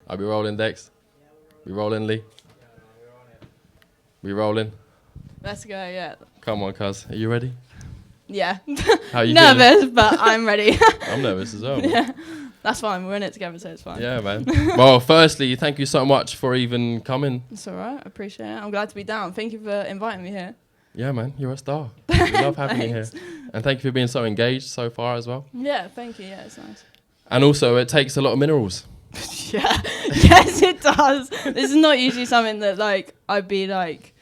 Are we rolling, Dex? We rolling, Lee? We rolling? Let's go, yeah. Come on, cuz. Are you ready? Yeah. How you nervous, but I'm ready. I'm nervous as well. Yeah. That's fine. We're in it together, so it's fine. Yeah, man. Well, firstly, thank you so much for even coming. It's all right. I appreciate it. I'm glad to be down. Thank you for inviting me here. Yeah, man. You're a star. We love having you here. And thank you for being so engaged so far as well. Yeah, thank you. Yeah, it's nice. And also, it takes a lot of minerals. Yeah. Yes, it does. This is not usually something that, like, I'd be, like,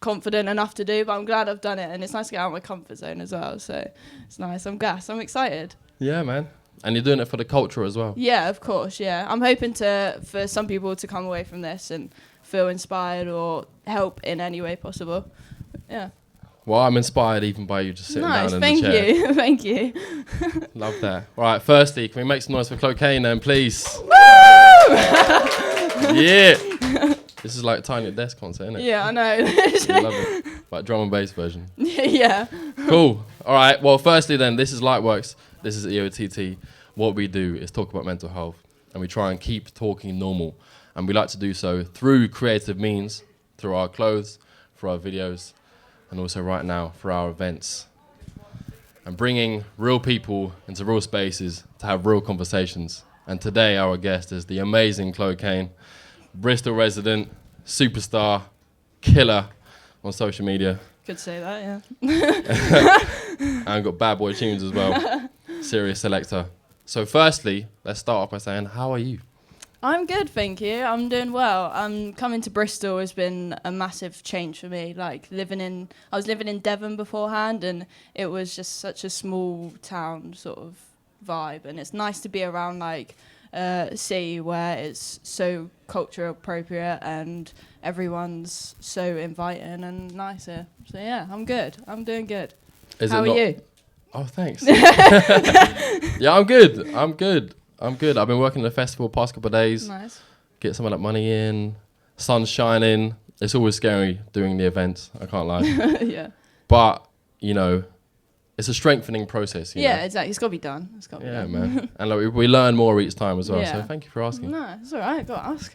confident enough to do, but I'm glad I've done it. And it's nice to get out of my comfort zone as well. So it's nice. I'm gassed. I'm excited. Yeah, man. And you're doing it for the culture as well. Yeah, of course, yeah. I'm hoping for some people to come away from this and feel inspired or help in any way possible. Yeah. Well, I'm inspired even by you just sitting down in the chair. Nice, thank you. Love that. All right, firstly, can we make some noise for Clocaine then, please? Woo! Yeah. This is like Tiny at Desk concert, isn't it? Yeah, I know. I love it. Like drum and bass version. Yeah. Cool. All right. Well, firstly then, this is Lightworks. This is eott. What we do is talk about mental health, and we try and keep talking normal. And we like to do so through creative means, through our clothes, through our videos, and also right now for our events. And bringing real people into real spaces to have real conversations. And today our guest is the amazing Clocaine, Bristol resident, superstar, killer on social media. Could say that, yeah. And got bad boy tunes as well. Serious selector. So firstly, let's start off by saying, how are you? I'm good, thank you. I'm doing well. Coming to Bristol has been a massive change for me. Like I was living in Devon beforehand, and it was just such a small town sort of vibe. And it's nice to be around like a city where it's so culture appropriate and everyone's so inviting and nice here. So yeah, I'm good. I'm doing good. How are you? Oh, thanks. Yeah, I'm good. I've been working at the festival past couple of days. Nice. Get some of that money in. Sun's shining. It's always scary doing the events. I can't lie. Yeah. But, you know, it's a strengthening process. You know? Exactly. It's got to be done. Yeah, man. And like, we learn more each time as well. Yeah. So thank you for asking. No, it's all right. Got to ask.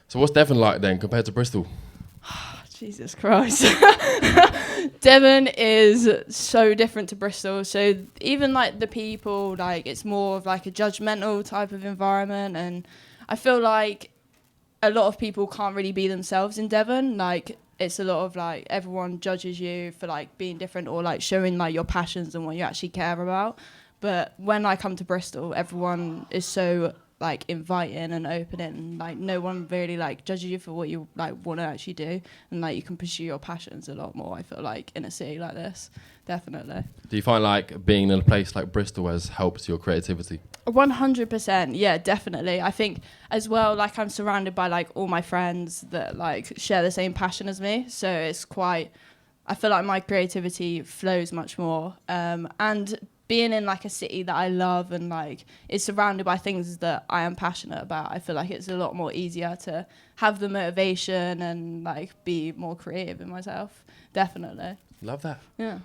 So what's Devon like then compared to Bristol? Jesus Christ. Devon is so different to Bristol. So even like the people, like it's more of like a judgmental type of environment. And I feel like a lot of people can't really be themselves in Devon. Like it's a lot of like everyone judges you for like being different or like showing like your passions and what you actually care about. But when I come to Bristol, everyone is so like inviting and open and like no one really like judges you for what you like want to actually do, and like you can pursue your passions a lot more, I feel like, in a city like this. Definitely. Do you find like being in a place like Bristol has helped your creativity? 100%, yeah, definitely. I think as well, like I'm surrounded by like all my friends that like share the same passion as me, so it's quite, I feel like my creativity flows much more, and being in like a city that I love and like is surrounded by things that I am passionate about, I feel like it's a lot more easier to have the motivation and like be more creative in myself. Definitely. Love that. Yeah.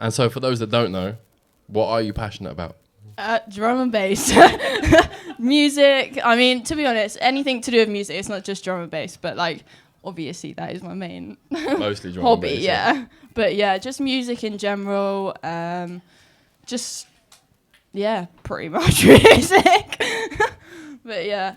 And so for those that don't know, what are you passionate about? Drum and bass. Music. I mean, to be honest, anything to do with music, it's not just drum and bass, but like obviously that is my main mostly drum hobby, and bass, yeah. But yeah, just music in general. Just, yeah, pretty much music. But yeah.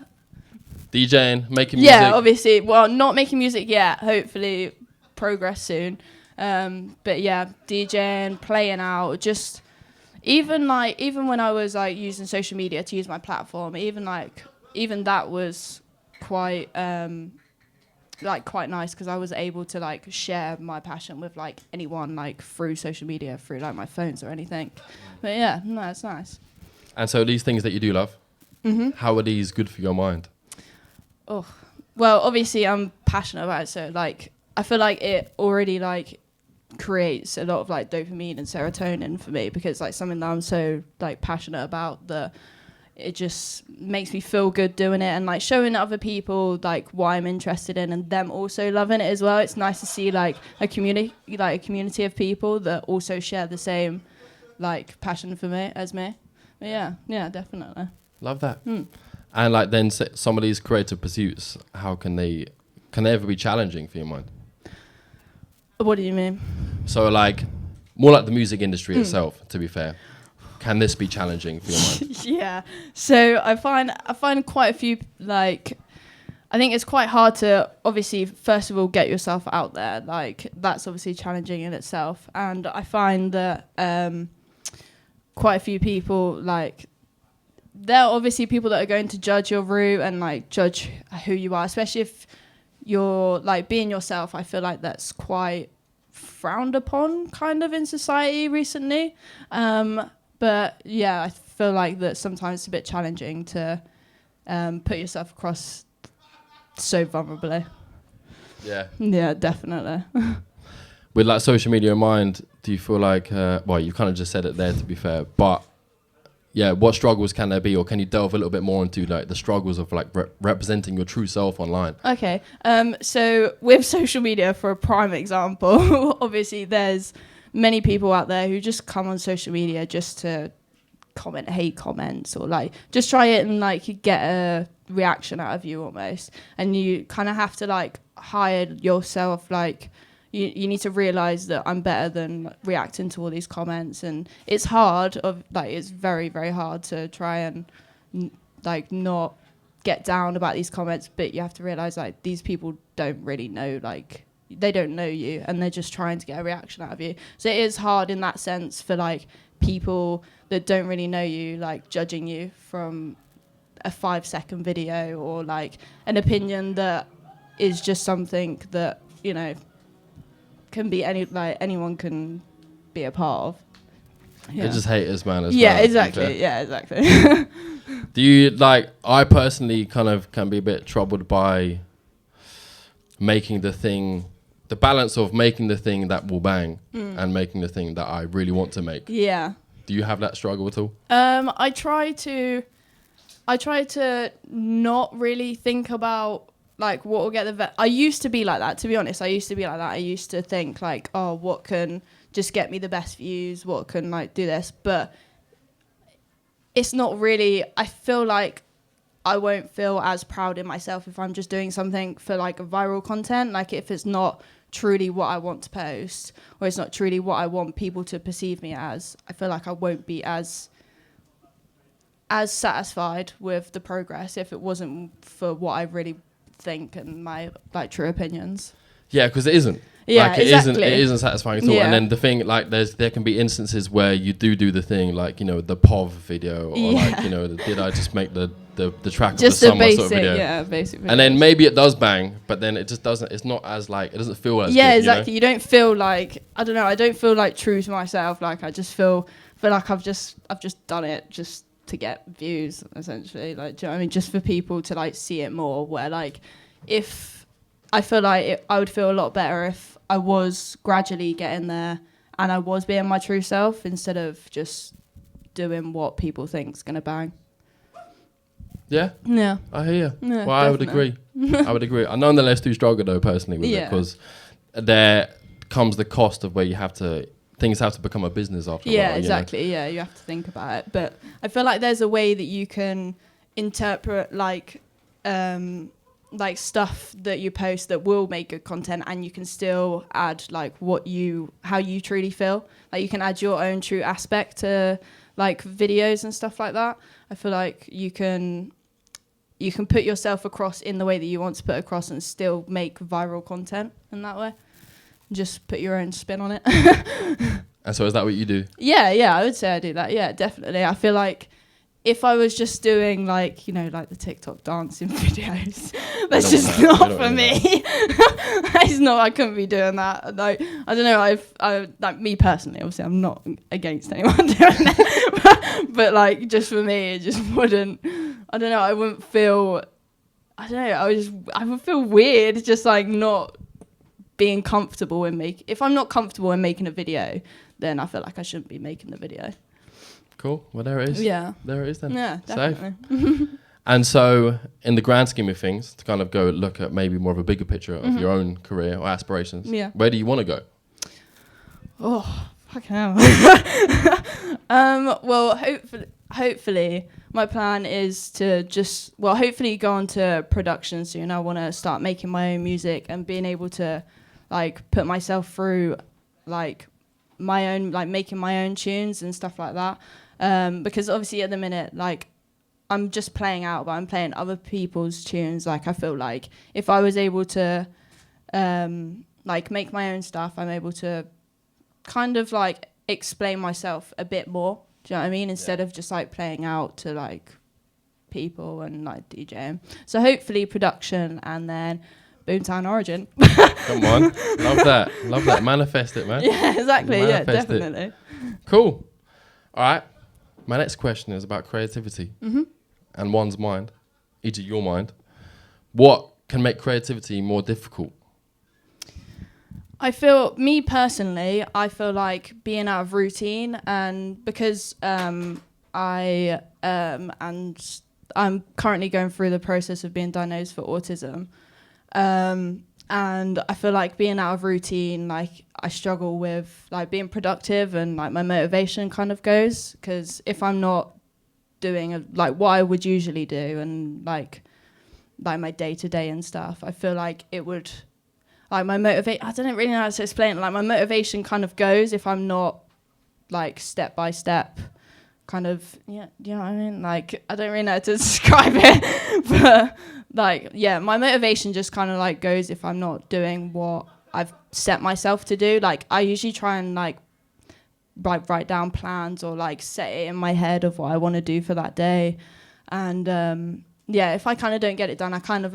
DJing, making music? Yeah, obviously. Well, not making music yet. Hopefully progress soon. But yeah, DJing, playing out, just even when I was like using social media to use my platform, even that was quite nice because I was able to like share my passion with like anyone like through social media, through like my phones or anything. But yeah, no, it's nice. And so these things that you do love, how are these good for your mind? Oh, well, obviously I'm passionate about it, so like I feel like it already like creates a lot of like dopamine and serotonin for me because like something that I'm so like passionate about that it just makes me feel good doing it and like showing other people like what I'm interested in and them also loving it as well. It's nice to see like a community of people that also share the same like passion for me as me. But yeah, definitely. Love that. And like then some of these creative pursuits, how can they ever be challenging for your mind? What do you mean? So like more like the music industry itself, to be fair. Can this be challenging for your mind? Yeah. So I find quite a few, like, I think it's quite hard to obviously first of all get yourself out there. Like that's obviously challenging in itself. And I find that quite a few people, like, there are obviously people that are going to judge your route and like judge who you are, especially if you're like being yourself. I feel like that's quite frowned upon kind of in society recently. But yeah, I feel like that sometimes it's a bit challenging to put yourself across so vulnerably. Yeah. Yeah, definitely. With like social media in mind, do you feel like, well, you kind of just said it there, to be fair, but yeah, what struggles can there be, or can you delve a little bit more into like the struggles of like representing your true self online? Okay. So with social media, for a prime example, obviously there's many people out there who just come on social media just to comment hate comments or like just try it and like get a reaction out of you almost. And you kind of have to like hide yourself, like you need to realize that I'm better than reacting to all these comments. And it's hard, it's very, very hard to try and like not get down about these comments, but you have to realize like these people don't really know, like they don't know you and they're just trying to get a reaction out of you. So it is hard in that sense for like people that don't really know you, like judging you from a 5-second video or like an opinion that is just something that, you know, can be anyone can be a part of. Yeah. They're just haters, man. Yeah, well, exactly. Yeah, exactly. Do you like? I personally kind of can be a bit troubled by making the balance of making the thing that will bang and making the thing that I really want to make. Yeah. Do you have that struggle at all? I try to not really think about like what will get the I used to be like that, to be honest. I used to be like that. I used to think like, oh, what can just get me the best views? What can like do this? But it's not really, I feel like I won't feel as proud in myself if I'm just doing something for like a viral content. Like if it's not truly what I want to post or it's not truly what I want people to perceive me as, I feel like I won't be as satisfied with the progress if it wasn't for what I really think and my like true opinions. Yeah, because it isn't. Yeah, like, exactly. It isn't satisfying at all. Yeah. And then the thing, like, there can be instances where you do the thing, like, you know, the POV video, or like, you know, did I just make the track just of the summer basic, sort of video? Yeah, basic. And then maybe it does bang, but then it just doesn't. It's not as like, it doesn't feel as yeah, good, exactly. You know? You don't feel like, I don't know. I don't feel like true to myself. Like I just feel like I've just done it just to get views, essentially. Like, do you know what I mean? Just for people to like see it more. Where like, if I feel like I would feel a lot better if I was gradually getting there and I was being my true self instead of just doing what people think's gonna bang. Yeah. Yeah. I hear you. Yeah, well, I would agree. I would agree. I nonetheless do struggle though personally with it because there comes the cost of where you have to. Things have to become a business after a while. Yeah, exactly. You know? Yeah, you have to think about it. But I feel like there's a way that you can interpret like stuff that you post that will make good content, and you can still add like how you truly feel. Like you can add your own true aspect to like videos and stuff like that. I feel like you can put yourself across in the way that you want to put across and still make viral content in that way. Just put your own spin on it. And so is that what you do? Yeah, I would say I do that. Yeah, definitely. I feel like if I was just doing like, you know, like the TikTok dancing videos, that's just not for me. It's not, I couldn't be doing that. Like, I don't know, I like me personally, obviously I'm not against anyone doing that. but like just for me, it just wouldn't, I don't know, I wouldn't feel, I don't know, I would feel weird just like not being comfortable if I'm not comfortable in making a video, then I feel like I shouldn't be making the video. Cool. Well, there it is. Yeah. There it is then. Yeah, definitely. And so, in the grand scheme of things, to kind of go look at maybe more of a bigger picture of your own career or aspirations, where do you want to go? Oh, fucking hell. Well, hopefully, my plan is to just, well, hopefully go on to production soon. I want to start making my own music and being able to, like, put myself through, like, my own, like, making my own tunes and stuff like that. Because obviously at the minute, like, I'm just playing out, but I'm playing other people's tunes. Like, I feel like if I was able to, like, make my own stuff, I'm able to kind of, like, explain myself a bit more. Do you know what I mean? Instead of just like playing out to like people and like DJing. So hopefully production and then Boomtown Origin. Come on. Love that. Love that. Manifest it, man. Yeah, exactly. Manifest yeah, definitely. It. Cool. All right. My next question is about creativity and one's mind, e.g. your mind. What can make creativity more difficult? I feel, me personally, I feel like being out of routine, and because and I'm currently going through the process of being diagnosed for autism, and I feel like being out of routine, like I struggle with like being productive, and like my motivation kind of goes, because if I'm not doing like what I would usually do and like my day-to-day and stuff, I feel like it would, like my I don't really know how to explain it. Like my motivation kind of goes if I'm not like step by step kind of, yeah, you know what I mean? Like I don't really know how to describe it, but like, yeah, my motivation just kind of like goes if I'm not doing what I've set myself to do. Like I usually try and like write down plans or like set it in my head of what I want to do for that day. And yeah, if I kind of don't get it done, I kind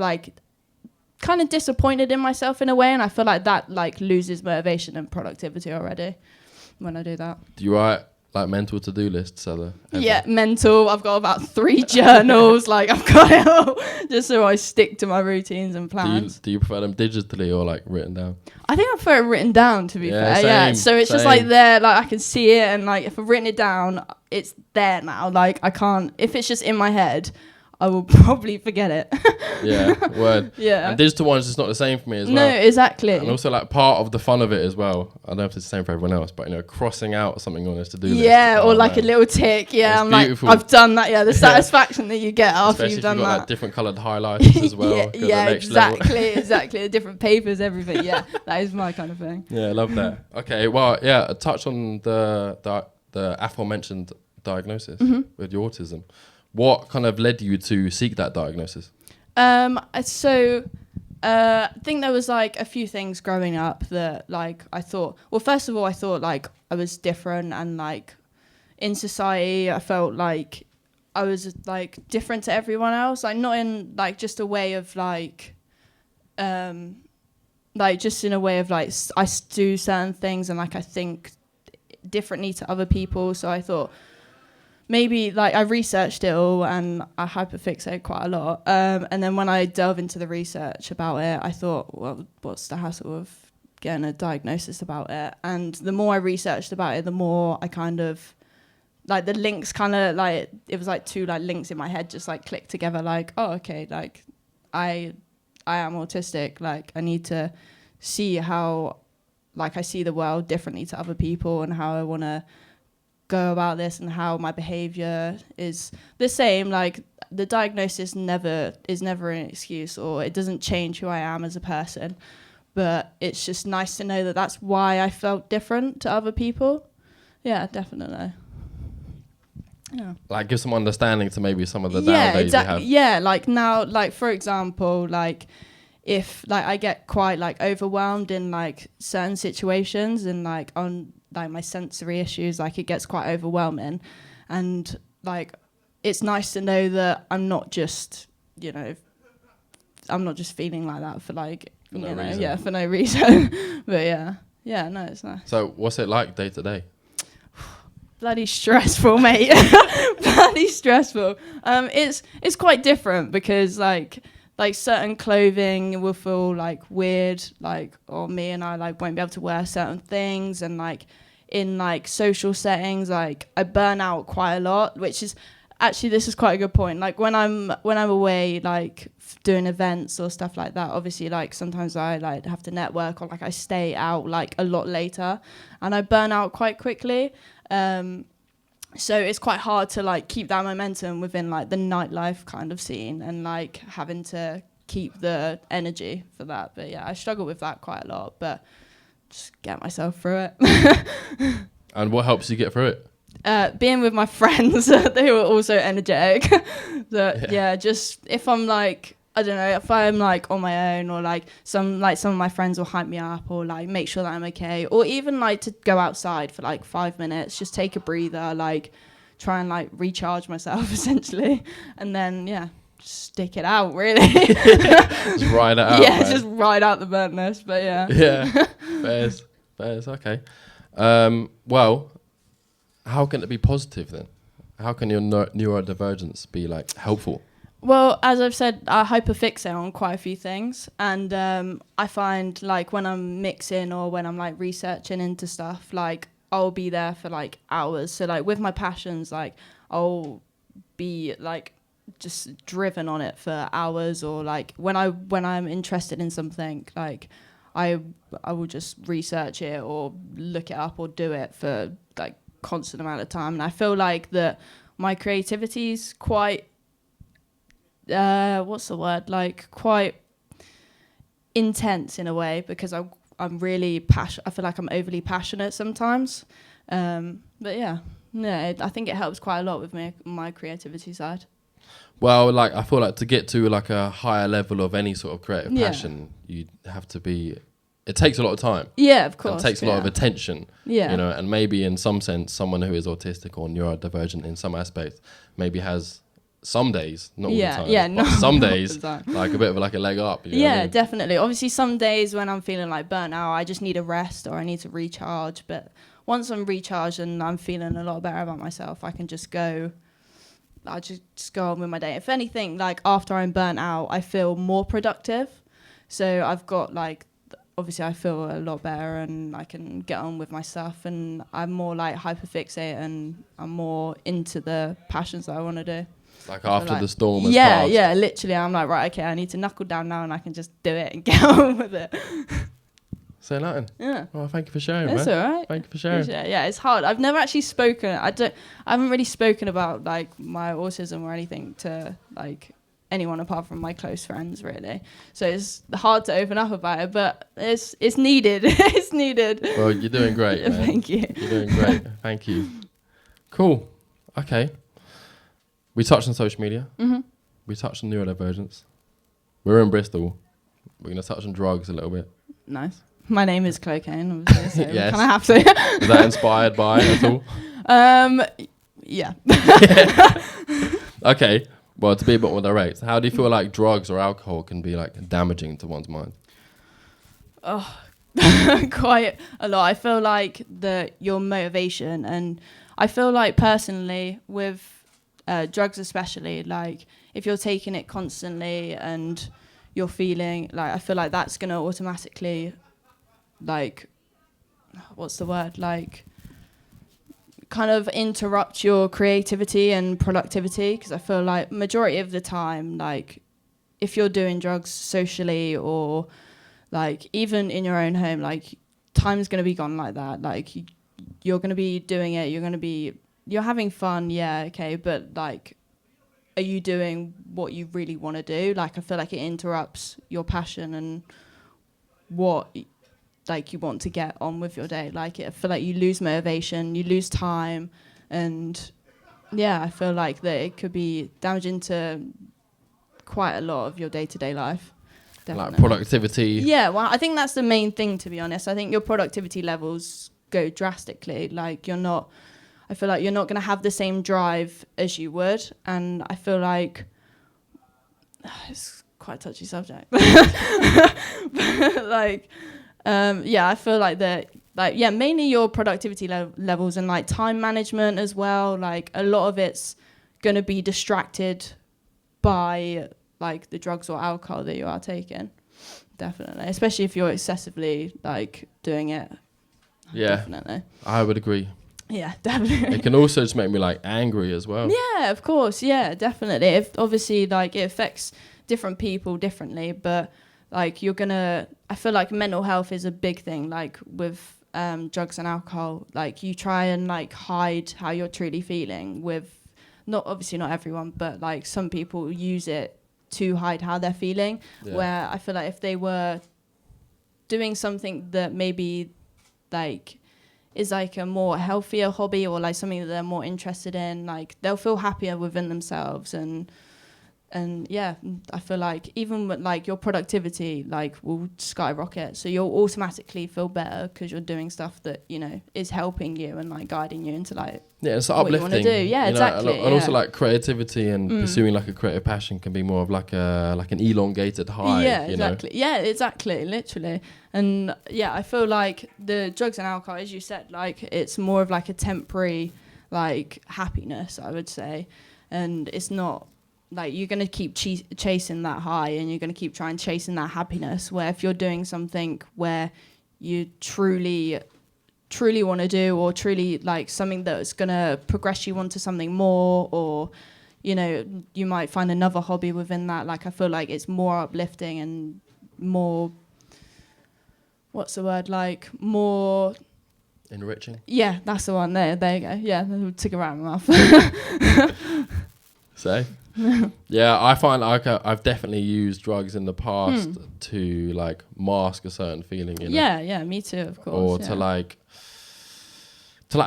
of disappointed in myself in a way, and I feel like that like loses motivation and productivity already when I do that. Do you write like mental to-do lists? Yeah, mental. I've got about 3 journals. Like I've got it all just so I stick to my routines and plans. Do you prefer them digitally or like written down? I think I prefer it written down, to be fair. Same, yeah, so it's just like there, like I can see it, and like if I've written it down, it's there now. Like I can't, if it's just in my head, I will probably forget it. Yeah, word. Yeah. And digital ones is not the same for me as well. No, exactly. And also like part of the fun of it as well, I don't know if it's the same for everyone else, but you know, crossing out something on this to-do list. Yeah, or like a little tick. Yeah, it's I'm beautiful. like, I've done that. Yeah, the satisfaction that you get after Especially you've done if you've got that. like different coloured highlighters as well. yeah, exactly. The different papers, everything. Yeah, that is my kind of thing. Yeah, I love that. Okay, well, yeah, a touch on the aforementioned diagnosis with your autism. What kind of led you to seek that diagnosis? So I think there was like a few things growing up that like I thought, well, first of all, I thought like I was different, and like in society, I felt like I was like different to everyone else. Like not in like just a way of like just in a way of like I do certain things and like I think differently to other people. So I thought, maybe like I researched it all and I hyperfixate quite a lot. And then when I delve into the research about it, I thought, well, what's the hassle of getting a diagnosis about it? And the more I researched about it, the more I kind of like the links kind of like, it was like 2 like links in my head just like clicked together, like, oh, okay, like I am autistic. Like I need to see how like I see the world differently to other people, and how I want to go about this, and how my behavior is the same. Like the diagnosis is never an excuse, or it doesn't change who I am as a person, but it's just nice to know that that's why I felt different to other people. Yeah, definitely. Yeah. Like give some understanding to maybe some of the down days you have. Yeah, like now, like for example, like if like I get quite like overwhelmed in like certain situations, and like on like my sensory issues, like it gets quite overwhelming, and like it's nice to know that I'm not just, you know, I'm not just feeling like that for like for no reason. For no reason. But yeah, no, it's nice. So what's it like day to day? Bloody stressful, mate. Bloody stressful. It's quite different, because like certain clothing will feel like weird, like, or me and I like won't be able to wear certain things, and like in like social settings, like I burn out quite a lot, which is actually, this is quite a good point. Like when I'm away, like doing events or stuff like that, obviously like sometimes I like have to network, or like I stay out like a lot later, and I burn out quite quickly. So it's quite hard to like keep that momentum within like the nightlife kind of scene, and like having to keep the energy for that. But yeah, I struggle with that quite a lot, but just get myself through it. And what helps you get through it? Being with my friends, they were also energetic. Just if I'm like, I don't know, if I'm like on my own, or like some of my friends will hype me up, or like make sure that I'm okay, or even like to go outside for like 5 minutes, just take a breather, like try and like recharge myself essentially, and then stick it out really. Just ride it out. Yeah, man. just ride out the burntness. But Yeah, fairs. Okay. Well, how can it be positive then? How can your neurodivergence be like helpful? Well, as I've said, I hyperfixate on quite a few things, and I find like when I'm mixing or when I'm like researching into stuff, like I'll be there for like hours. So like with my passions, like I'll be like just driven on it for hours, or like when I'm interested in something, like I will just research it or look it up or do it for like constant amount of time. And I feel like that my creativity is quite quite intense in a way, because I'm really I feel like I'm overly passionate sometimes. But I think it helps quite a lot with my creativity side. Well, like I feel like to get to like a higher level of any sort of creative passion, you have to be. It takes a lot of time. Yeah, of course. It takes a lot of attention. Yeah. You know, and maybe in some sense, someone who is autistic or neurodivergent in some aspects maybe has some days, not all the time, but some days, like a bit of like a leg up. You know what I mean? Definitely. Obviously, some days when I'm feeling like burnt out, I just need a rest or I need to recharge. But once I'm recharged and I'm feeling a lot better about myself, I can just go. I just go on with my day. If anything, like after I'm burnt out, I feel more productive. So I've got like, obviously I feel a lot better and I can get on with my stuff, and I'm more like hyperfixate and I'm more into the passions that I want to do. Like after the storm has passed. passed. Yeah, literally. I'm like, right, okay, I need to knuckle down now and I can just do it and get on with it. Say nothing. Yeah. Well, thank you for sharing, That's man. all right. Thank you for sharing. Yeah, it's hard. I've never actually spoken. I haven't really spoken about like my autism or anything to like anyone apart from my close friends, really. So it's hard to open up about it, but it's needed. It's needed. Well, you're doing great, man. Thank you. You're doing great. Thank you. Cool. Okay. We touched on social media. Mm-hmm. We touched on neurodivergence. We're in Bristol. We're going to touch on drugs a little bit. Nice. My name is Clocaine, obviously, so Yes. we kind of have to. Was that inspired by it at all? Yeah. Okay. Well, to be a bit more direct, how do you feel like drugs or alcohol can be like damaging to one's mind? Oh, quite a lot. I feel like your motivation, and I feel like personally with drugs especially, like if you're taking it constantly and you're feeling like, I feel like that's going to automatically like, what's the word? Like kind of interrupt your creativity and productivity, because I feel like majority of the time, like if you're doing drugs socially or like even in your own home, like time's going to be gone like that. Like you're going to be doing it, you're having fun, yeah, okay, but like are you doing what you really want to do? Like I feel like it interrupts your passion and what like you want to get on with your day. Like I feel like you lose motivation, you lose time, and yeah, I feel like that it could be damaging to quite a lot of your day-to-day life. Definitely. Like productivity. Yeah, well, I think that's the main thing, to be honest. I think your productivity levels go drastically. Like I feel like you're not going to have the same drive as you would, and I feel like it's quite a touchy subject. Like, I feel like that, like, yeah, mainly your productivity levels and like time management as well. Like a lot of it's going to be distracted by like the drugs or alcohol that you are taking. Definitely, especially if you're excessively like doing it. Yeah, definitely. I would agree. Yeah, definitely. It can also just make me like angry as well. Yeah, of course. Yeah, definitely. If obviously like it affects different people differently, but like I feel like mental health is a big thing, like with drugs and alcohol, like you try and like hide how you're truly feeling with, not obviously not everyone, but like some people use it to hide how they're feeling. Yeah. Where I feel like if they were doing something that maybe like is like a more healthier hobby, or like something that they're more interested in, like they'll feel happier within themselves. And yeah, I feel like even with like your productivity like will skyrocket, so you'll automatically feel better because you're doing stuff that, you know, is helping you and like guiding you into like it's what you uplifting. want to do. Yeah, exactly. And also like creativity and pursuing like a creative passion can be more of like an elongated high. Yeah, exactly. Yeah, exactly, literally. And yeah, I feel like the drugs and alcohol, as you said, like it's more of like a temporary like happiness, I would say. And it's not like you're going to keep chasing that high, and you're going to keep trying chasing that happiness, where if you're doing something where you truly want to do, or truly like something that's going to progress you onto something more, or, you know, you might find another hobby within that. Like I feel like it's more uplifting and more, what's the word, like more enriching. Yeah, that's the one. There you go. Yeah, that took it right in my mouth. So yeah, I find like I've definitely used drugs in the past to like mask a certain feeling, you know? Yeah, me too, of course. Or to like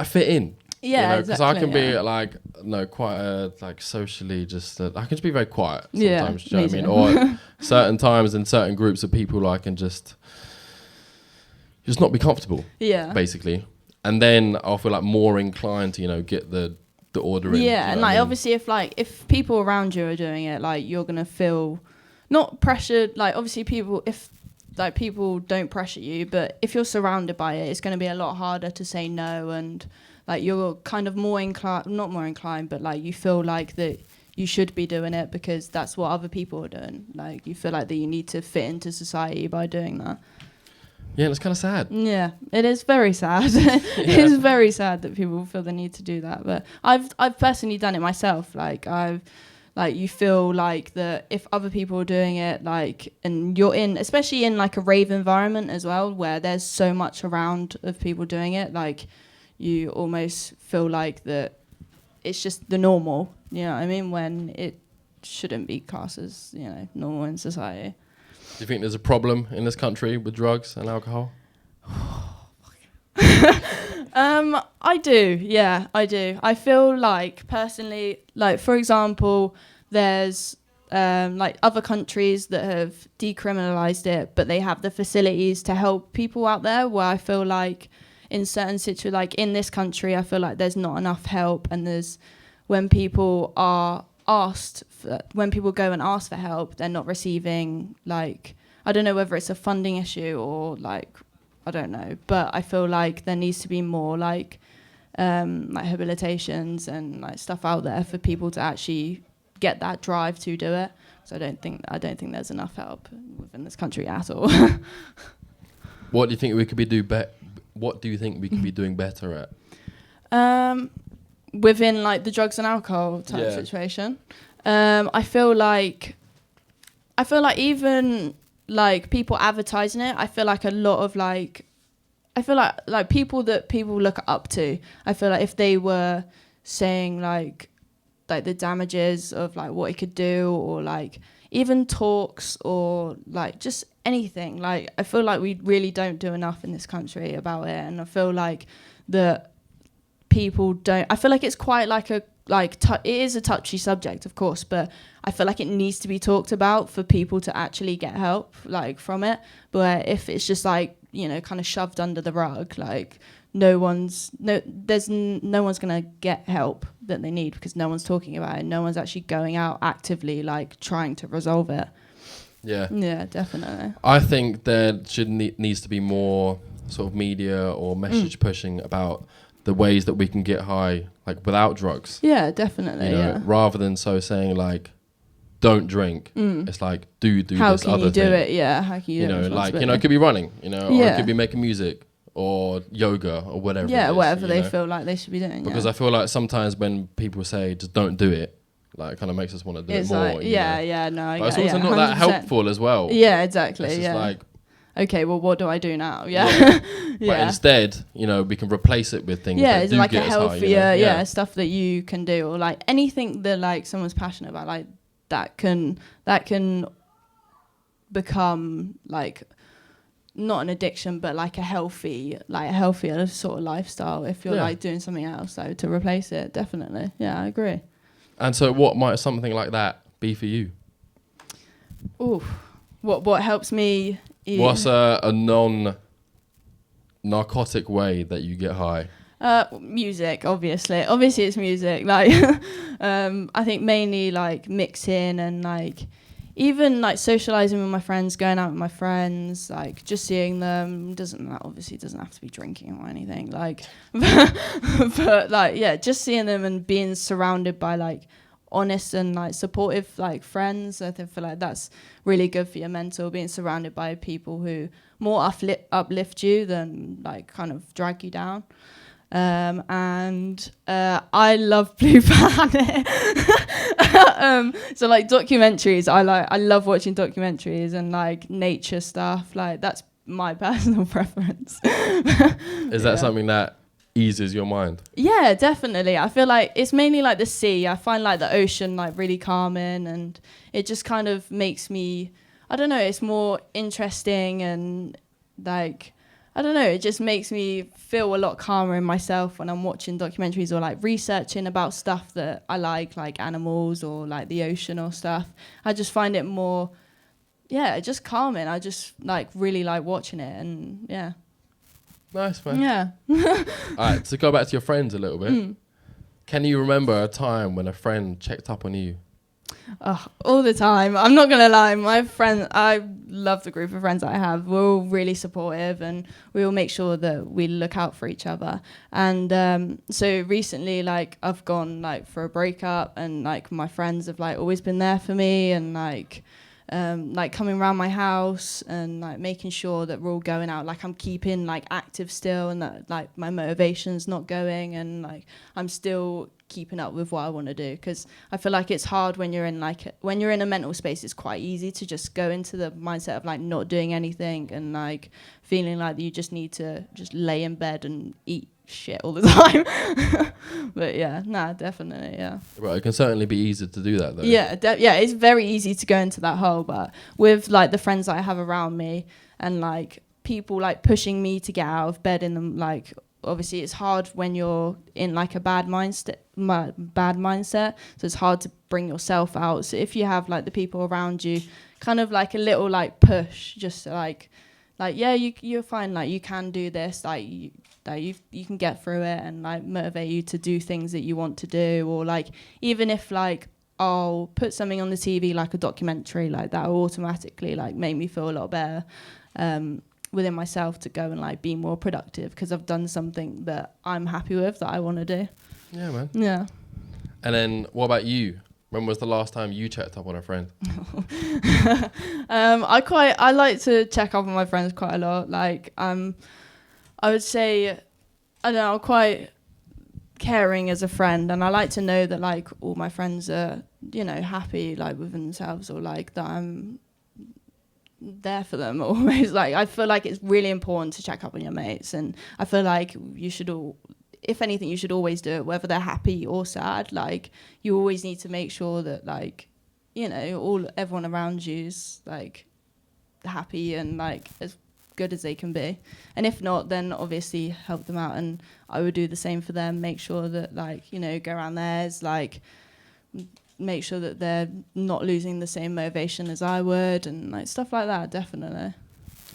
fit in. Yeah, you know? Because exactly. I can be like quite like socially just I can just be very quiet sometimes. Yeah, do you know what I mean? Or certain times in certain groups of people, I can just not be comfortable. Yeah, basically, and then I'll feel like more inclined to, you know, get the order in. Yeah, and like obviously if people around you are doing it, like you're gonna feel not pressured. Like obviously if people don't pressure you, but if you're surrounded by it, it's gonna be a lot harder to say no, and like you're kind of not more inclined, but like you feel like that you should be doing it because that's what other people are doing. Like you feel like that you need to fit into society by doing that. Yeah, it's kind of sad. Yeah, it is very sad. It is very sad that people feel the need to do that. But I've personally done it myself. Like you feel like that if other people are doing it, like, and you're especially in like a rave environment as well, where there's so much around of people doing it, like you almost feel like that it's just the normal. You know what I mean? When it shouldn't be classed as, you know, normal in society. Do you think there's a problem in this country with drugs and alcohol? I do. Yeah, I do. I feel like personally, like for example, there's like other countries that have decriminalized it, but they have the facilities to help people out there, where I feel like in certain situations, like in this country, I feel like there's not enough help, and when people go and ask for help, they're not receiving, like, I don't know whether it's a funding issue or like, I don't know, but I feel like there needs to be more like habilitations and like stuff out there for people to actually get that drive to do it. So I don't think there's enough help within this country at all. What do you think we could be doing better at? Within like the drugs and alcohol type situation, I feel like even like people advertising it, I feel like a lot of like people that people look up to, I feel like if they were saying like the damages of like what it could do, or like even talks, or like just anything, like I feel like we really don't do enough in this country about it. And I feel like that people don't, I feel like it's quite like it is a touchy subject, of course, but I feel like it needs to be talked about for people to actually get help like from it. But if it's just like, you know, kind of shoved under the rug, like no one's gonna get help that they need because no one's talking about it. No one's actually going out actively like trying to resolve it. Yeah, definitely. I think there needs to be more sort of media or message pushing about the ways that we can get high, like without drugs. Yeah, definitely. You know, yeah. rather than saying like, don't drink. It's like do how this can other you do thing. It? Yeah, how can you do it? You know, like, you know, it could be running, you know, or it could be making music or yoga or whatever. Yeah, it is, whatever they feel like they should be doing. Because I feel like sometimes when people say just don't do it, like it kind of makes us want to do it more. Like, no. But it's also not that helpful as well. Yeah, exactly. It's just like, okay, well, what do I do now? Yeah. Yeah. Yeah. But instead, you know, we can replace it with things Yeah, that it's do like a get us high, healthier, you know? stuff that you can do, or like anything that like someone's passionate about, like that can become like not an addiction, but like a healthier sort of lifestyle if you're like doing something else, so to replace it, definitely. Yeah, I agree. And so what might something like that be for you? Ooh, what helps me eat? What's a non-narcotic way that you get high? Music, obviously it's music, like I think mainly like mixing and like even like socializing with my friends, going out with my friends, like just seeing them doesn't have to be drinking or anything, like but like yeah, just seeing them and being surrounded by like honest and like supportive like friends. I feel like that's really good for your mental, being surrounded by people who more uplift you than like kind of drag you down. And I love Blue Planet. So like documentaries, I love watching documentaries and like nature stuff. Like that's my personal preference. Is that something that eases your mind? Yeah, definitely. I feel like it's mainly like the sea. I find like the ocean like really calming, and it just kind of makes me, I don't know, it's more interesting, and like I don't know, it just makes me feel a lot calmer in myself when I'm watching documentaries or like researching about stuff that I like animals or like the ocean or stuff. I just find it more, just calming. I just like really like watching it, and yeah. Nice, man. Yeah. All right, to go back to your friends a little bit. Can you remember a time when a friend checked up on you? Oh, all the time. I'm not gonna lie, my friend, I love the group of friends that I have. We're all really supportive, and we all make sure that we look out for each other. And so recently, like I've gone like for a breakup, and like my friends have like always been there for me, and like coming around my house and like making sure that we're all going out, like I'm keeping like active still, and that like my motivation's not going, and like I'm still keeping up with what I want to do, because I feel like it's hard when you're in a mental space. It's quite easy to just go into the mindset of like not doing anything and like feeling like you just need to just lay in bed and eat shit all the time. But yeah, definitely, yeah. Right, it can certainly be easy to do that though. Yeah, it's very easy to go into that hole, but with like the friends that I have around me and like people like pushing me to get out of bed in them, like obviously it's hard when you're in like a bad mindset, so it's hard to bring yourself out. So if you have like the people around you kind of like a little like push, just like yeah, you're fine, like you can do this, like you can get through it, and like motivate you to do things that you want to do, or like even if like I'll put something on the TV like a documentary, like that will automatically like make me feel a lot better within myself to go and like be more productive, because I've done something that I'm happy with, that I want to do. Yeah, man. Yeah. And then what about you? When was the last time you checked up on a friend? I like to check up on my friends quite a lot. Like I would say, I don't know, I'm quite caring as a friend, and I like to know that like all my friends are, you know, happy like with themselves, or like that I'm there for them always. Like I feel like it's really important to check up on your mates, and I feel like you should if anything, you should always do it, whether they're happy or sad. Like you always need to make sure that like, you know, everyone around you's like happy and like as good as they can be. And if not, then obviously help them out, and I would do the same for them. Make sure that like, you know, go around theirs, like make sure that they're not losing the same motivation as I would, and like stuff like that. Definitely.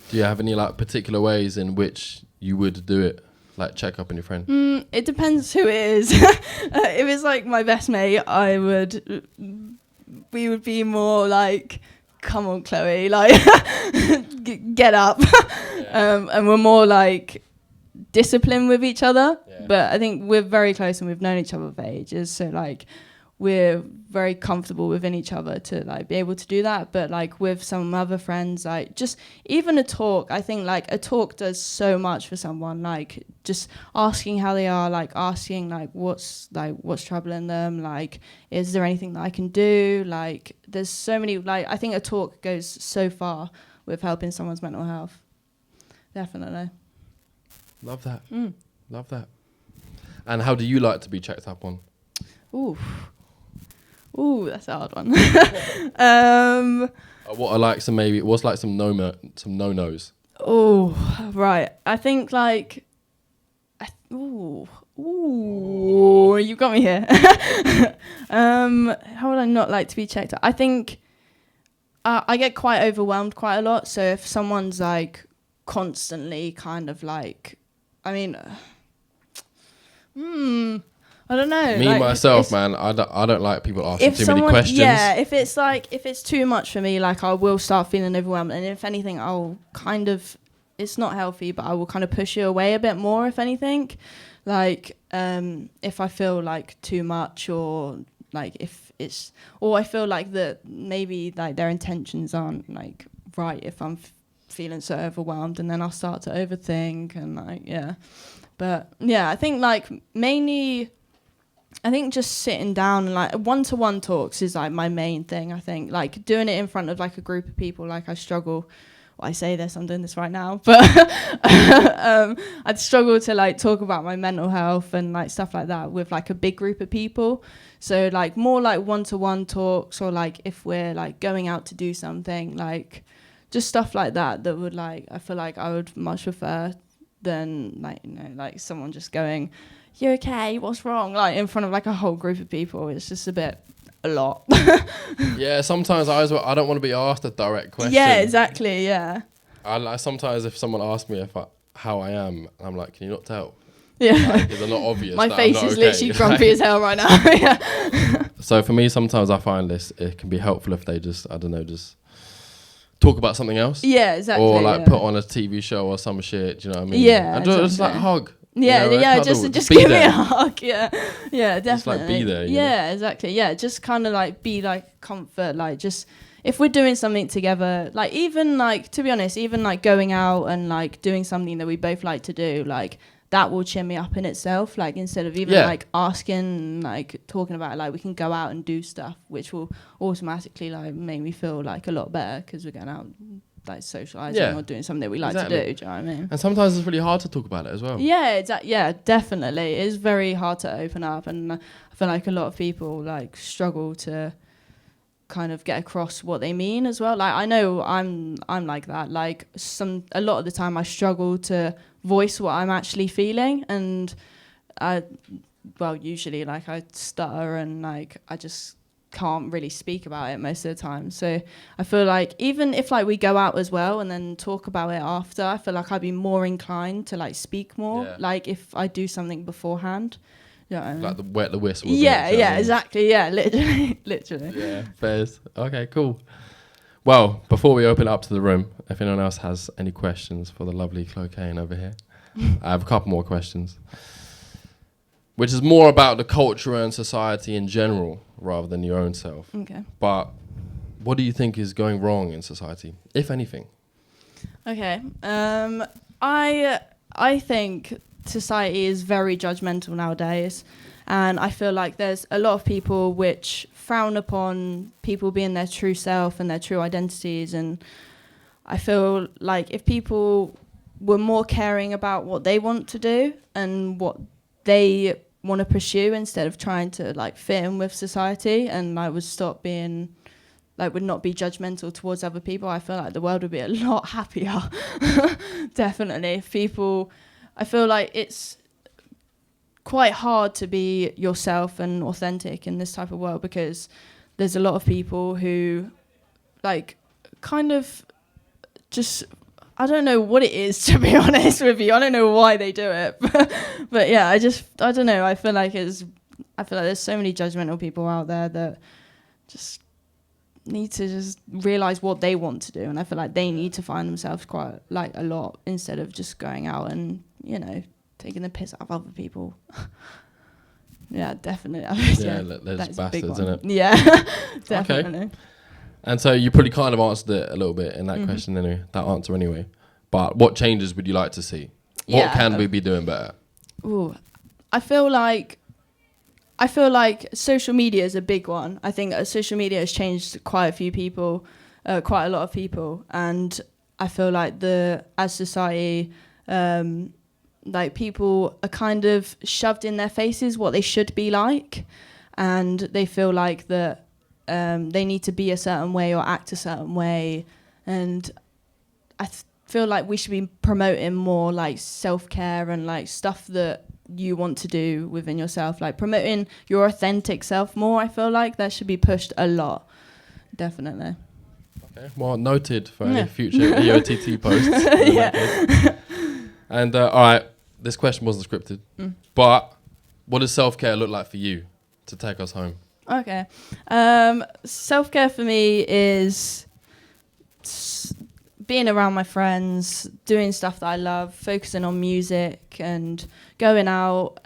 Do you have any like particular ways in which you would do it? Like check up on your friend? It depends who it is. If it's like my best mate, we would be more like, come on, Chloe, like get up. Yeah. And we're more like disciplined with each other. Yeah. But I think we're very close, and we've known each other for ages. So like we're very comfortable within each other to like be able to do that. But like with some other friends, like just even a talk, I think like a talk does so much for someone. Like just asking how they are, like asking like what's troubling them, like is there anything that I can do? Like there's so many, like I think a talk goes so far with helping someone's mental health. definitely. Love that. Love that. And how do you like to be checked up on? Ooh, that's a hard one. What are like what's like some no-nos? Oh, right. I think like, you got me here. How would I not like to be checked? I think I get quite overwhelmed quite a lot. So if someone's like constantly kind of like, I mean, I don't know. Me like, myself, man, I don't like people asking too many questions. Yeah, if it's too much for me, like I will start feeling overwhelmed, and if anything, I'll kind of, it's not healthy, but I will kind of push you away a bit more. If anything, like if I feel like too much, or like or I feel like that maybe like their intentions aren't like right. If I'm feeling so overwhelmed, and then I'll start to overthink and like but I think like mainly. I think just sitting down and like one-to-one talks is like my main thing. I think like doing it in front of like a group of people, like I struggle. Well, I say this, I'm doing this right now, but I'd struggle to like talk about my mental health and like stuff like that with like a big group of people. So like more like one-to-one talks, or like if we're like going out to do something, like just stuff like that would like, I feel like I would much prefer than like, like someone just going, "You okay? What's wrong?" Like in front of like a whole group of people. It's just a lot. Yeah, sometimes I don't want to be asked a direct question. Yeah, exactly. Yeah. I sometimes if someone asks me how I am, I'm like, can you not tell? Yeah. Like, is it not obvious? My that face I'm not is okay? literally grumpy as hell right now. Yeah. So for me, sometimes I find it can be helpful if they just talk about something else. Yeah, exactly. Or like put on a TV show or some shit. Do you know what I mean? Yeah. And just like hug. Yeah, cuddle, just give me there. a hug. Yeah, definitely. Just like be there. Yeah, exactly. Yeah, just kind of like be like comfort. Like just if we're doing something together, like even like to be honest, even like going out and like doing something that we both like to do, like that will cheer me up in itself. Like instead of even like asking, like talking about it, like we can go out and do stuff, which will automatically like make me feel like a lot better because we're going out. Like socialising or doing something that we like to do. Do you know what I mean? And sometimes it's really hard to talk about it as well. Yeah, definitely. It is very hard to open up, and I feel like a lot of people like struggle to kind of get across what they mean as well. Like I know I'm like that. Like a lot of the time I struggle to voice what I'm actually feeling, and usually like I stutter and like I just can't really speak about it most of the time. So I feel like even if like we go out as well and then talk about it after, I feel like I'd be more inclined to like speak more, like if I do something beforehand. You know what I mean? Like the wet the whistle. Yeah, exactly. Yeah, literally. Yeah, fairs. Okay, cool. Well, before we open up to the room, if anyone else has any questions for the lovely Clocaine over here, I have a couple more questions, which is more about the culture and society in general rather than your own self. Okay. But what do you think is going wrong in society, if anything? Okay. I think society is very judgmental nowadays, and I feel like there's a lot of people which frown upon people being their true self and their true identities, and I feel like if people were more caring about what they want to do and what they want to pursue instead of trying to like fit in with society, and I would stop being like would not be judgmental towards other people, I feel like the world would be a lot happier. Definitely. If people, I feel like it's quite hard to be yourself and authentic in this type of world, because there's a lot of people who like kind of just, I don't know what it is, to be honest with you. I don't know why they do it. But yeah, I don't know. I feel like there's so many judgmental people out there that just need to just realize what they want to do. And I feel like they need to find themselves quite like a lot instead of just going out and, taking the piss out of other people. Yeah, definitely. There's bastards, isn't it? Yeah, definitely. Okay. And so you probably kind of answered it a little bit in that question anyway, that answer anyway. But what changes would you like to see? What can we be doing better? Ooh, I feel like social media is a big one. I think social media has changed quite a lot of people. And I feel like as society, like people are kind of shoved in their faces what they should be like, and they feel like that they need to be a certain way or act a certain way, and I feel like we should be promoting more like self-care and like stuff that you want to do within yourself, like promoting your authentic self more. I feel like that should be pushed a lot, definitely. Okay, well, noted for any future EOTT posts. Yeah. And all right, this question wasn't scripted, but what does self-care look like for you to take us home? Okay. Self-care for me is being around my friends, doing stuff that I love, focusing on music and going out,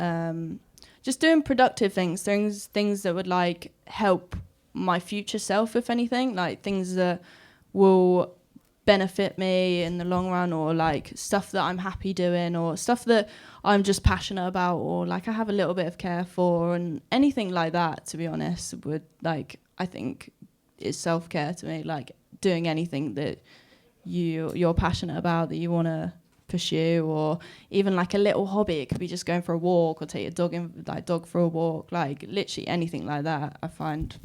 just doing productive things that would like help my future self, if anything, like things that will benefit me in the long run, or like stuff that I'm happy doing, or stuff that I'm just passionate about, or like I have a little bit of care for, and anything like that, to be honest, would like, I think is self-care to me, like doing anything that you're passionate about, that you want to pursue, or even like a little hobby. It could be just going for a walk, or take your dog for a walk, like literally anything like that. I find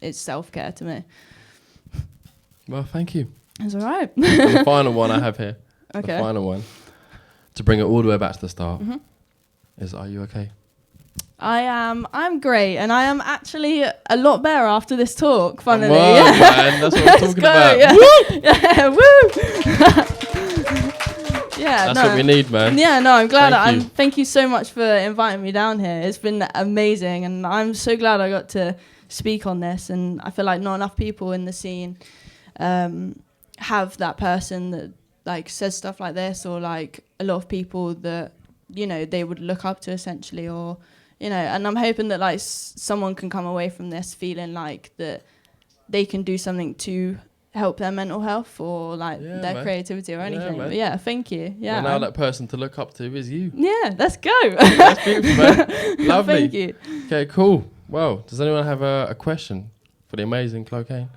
it's self-care to me. Well, thank you. That's all right. And the final one I have here, Okay. the final one, to bring it all the way back to the start, is, are you okay? I'm great, and I am actually a lot better after this talk, funnily. Whoa, man, that's what I'm talking about. Yeah. Woo! Yeah, woo! Yeah, That's what we need, man. Yeah, no, I'm glad. Thank you. Thank you so much for inviting me down here. It's been amazing, and I'm so glad I got to speak on this. And I feel like not enough people in the scene have that person that like says stuff like this, or like a lot of people that, you know, they would look up to essentially, or, you know, and I'm hoping that like someone can come away from this feeling like that they can do something to help their mental health, or like their creativity or anything. But yeah, thank you. Yeah. Well, now that person to look up to is you. Yeah, let's go. That's beautiful, man. Lovely. Thank you. Okay, cool. Well, does anyone have a question for the amazing Clocaine?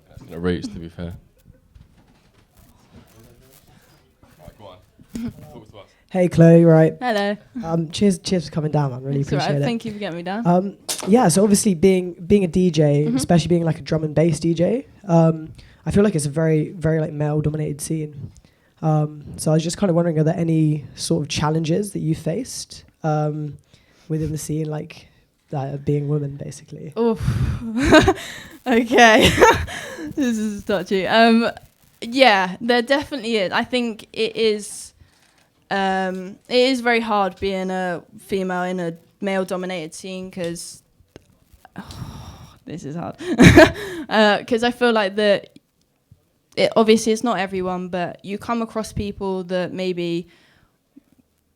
That's going to reach, to be fair. Right, go on. Talk to us. Hey Chloe, right? Hello. Cheers for coming down, man. Really It's appreciate all right. it. Thank you for getting me down. Yeah, so obviously being a DJ, especially being like a drum and bass DJ, I feel like it's a very, very like male dominated scene. So I was just kind of wondering, are there any sort of challenges that you faced within the scene, like being women, basically? Oof. Okay. This is touchy. Yeah, there definitely is. I think it is very hard being a female in a male-dominated scene, because this is hard. Because I feel like that. Obviously, it's not everyone, but you come across people that maybe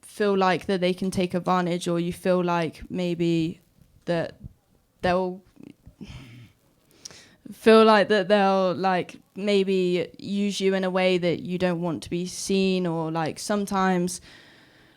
feel like that they can take advantage, or you feel like maybe that they'll feel like that they'll like maybe use you in a way that you don't want to be seen, or like sometimes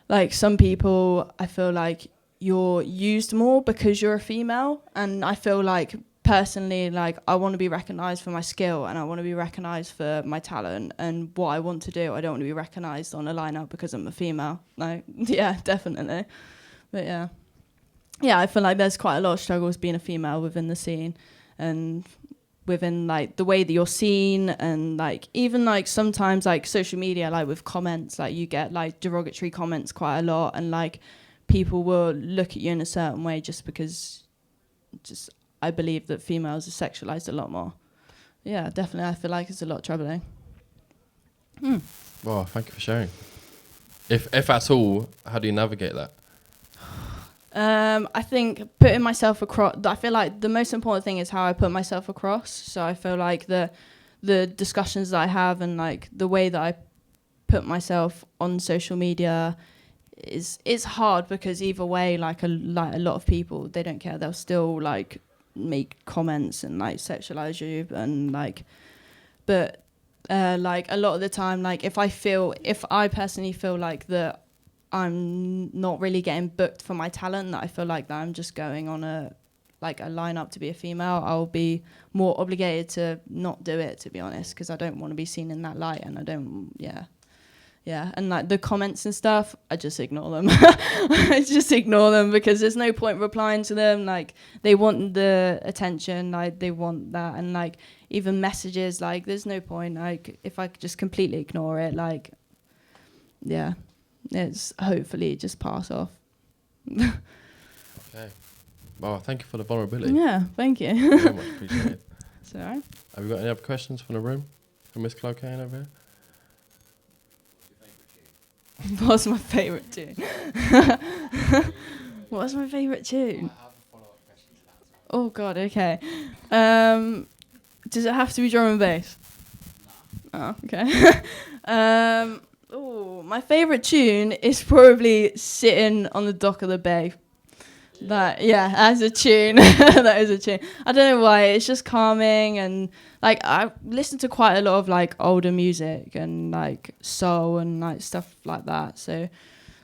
like some people, I feel like you're used more because you're a female, and I feel like personally, like I want to be recognized for my skill, and I want to be recognized for my talent and what I want to do. I don't want to be recognized on a lineup because I'm a female. Like, yeah, definitely. But yeah, I feel like there's quite a lot of struggles being a female within the scene, and within like the way that you're seen, and like even like sometimes like social media, like with comments, like you get like derogatory comments quite a lot, and like people will look at you in a certain way just because I believe that females are sexualized a lot more. Yeah, definitely. I feel like it's a lot troubling. Well, thank you for sharing. If at all, how do you navigate that? I think putting myself across, I feel like the most important thing is how I put myself across. So I feel like the discussions that I have, and like the way that I put myself on social media it's hard, because either way, like a lot of people, they don't care. They'll still like make comments and like sexualize you, and like, but like a lot of the time, like if I personally feel like that I'm not really getting booked for my talent, that I feel like that I'm just going on a like a lineup to be a female, I'll be more obligated to not do it, to be honest, because I don't want to be seen in that light, and I don't, and like the comments and stuff, I just ignore them. I just ignore them because there's no point replying to them. Like, they want the attention, like they want that, and like even messages, like there's no point. Like, if I could just completely ignore it, like, yeah, it's hopefully just pass off. Okay. Well, thank you for the vulnerability. Yeah, thank you. Very much appreciated. It's all right. Have you got any other questions from the room? From Miss Clocaine over here? What's my favourite tune? What's my favourite tune? Oh God, okay. Does it have to be drum and bass? Oh, okay. My favourite tune is probably Sitting on the Dock of the Bay. That, yeah, as a tune. That is a tune. I don't know why, it's just calming, and like I listen to quite a lot of like older music and like soul and like stuff like that. So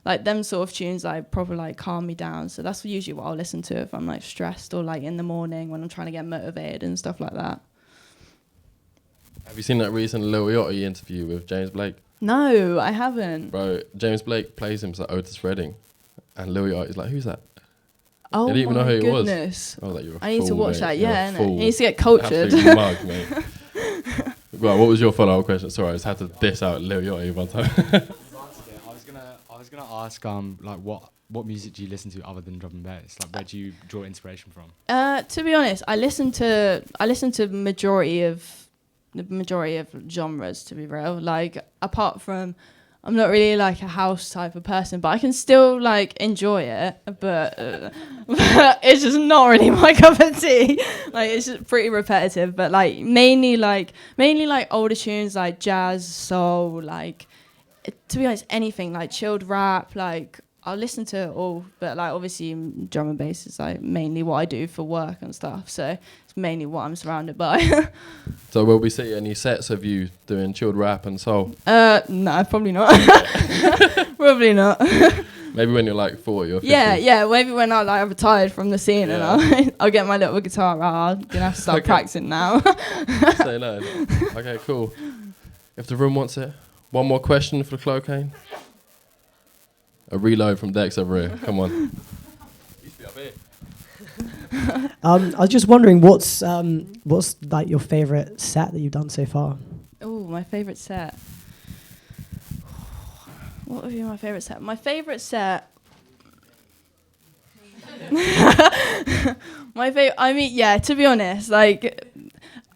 like them sort of tunes like probably like calm me down. So that's usually what I'll listen to if I'm like stressed, or like in the morning when I'm trying to get motivated and stuff like that. Have you seen that recent Lil Yachty interview with James Blake? No, I haven't. Bro, James Blake plays him like Otis Redding, and Lil Yachty's like, who's that? Oh, I didn't even know who he was. goodness. I was like, you're a I need to fool, watch mate. that, You're yeah. a fool. He needs to get cultured. Absolute mug, mate. Right, what was your follow-up question? Sorry, I just had to diss out Lil Yachty one time. I was gonna ask like what music do you listen to other than drum and bass? Like, where do you draw inspiration from? To be honest, I listen to the majority of genres, to be real. Like, apart from, I'm not really like a house type of person, but I can still like enjoy it. But it's just not really my cup of tea. Like, it's just pretty repetitive. But like mainly like older tunes, like jazz, soul, like, to be honest, anything like chilled rap. Like, I'll listen to it all. But like, obviously drum and bass is like mainly what I do for work and stuff. So it's mainly what I'm surrounded by. So will we see any sets of you doing chilled rap and soul? No, probably not. Probably not. Maybe when you're like 40 or 50. Yeah. Maybe when I like retired from the scene, Yeah. and I'll get my little guitar out. I'm gonna have to start practicing now. Say no. Okay, cool. If the room wants it, one more question for the Clocaine. A reload from Dex over here. Come on. Used to be up here. I was just wondering what's like your favourite set that you've done so far? Oh, my favourite set. What would be my favourite set? My favourite set. I mean, yeah, to be honest, like,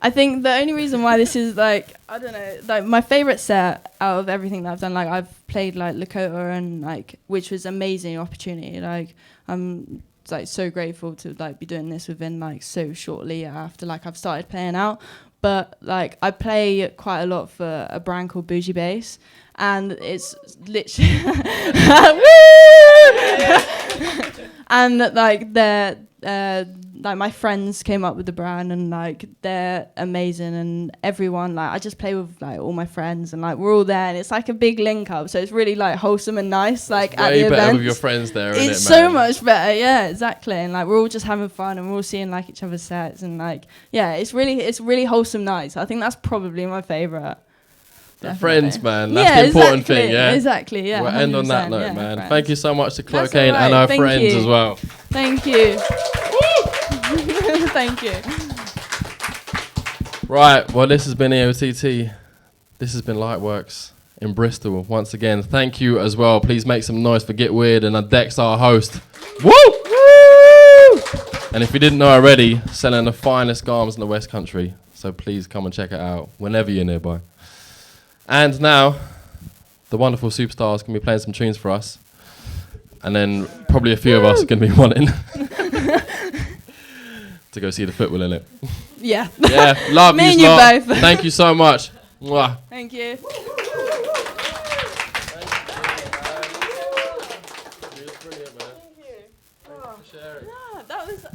I think the only reason why this is like, I don't know, like my favourite set out of everything that I've done, like I've played like Lakota, and like, which was amazing opportunity. Like, I'm like so grateful to like be doing this within like so shortly after like I've started playing out. But like, I play quite a lot for a brand called Bougie Bass, and it's literally and like they're like my friends came up with the brand, and like they're amazing, and everyone, like I just play with like all my friends, and like we're all there, and it's like a big link up, so it's really like wholesome and nice. Like it's at way the better event, with your friends there, isn't it, it's man? so much better. Yeah, exactly. And like, we're all just having fun, and we're all seeing like each other's sets, and like, yeah, it's really wholesome nights. I think that's probably my favorite. The friends, man. That's the important thing, yeah? Exactly, yeah. We'll end on that 100%, note, yeah, man. friends. Thank you so much to That's Clocaine all right, and our thank friends you. as well. Thank you. Thank you. Right, well, this has been eott. This has been Lightworks in Bristol. Once again, thank you as well. Please make some noise for Get Weird and Dex, our host. Woo! Woo! And if you didn't know already, selling the finest garments in the West Country. So please come and check it out whenever you're nearby. And now, the wonderful superstars can be playing some tunes for us. And then probably a few of us are going to be wanting to go see the football in it. Yeah. Yeah, love Me you, and you lot. both. Thank you so much. Mwah. Thank you. That was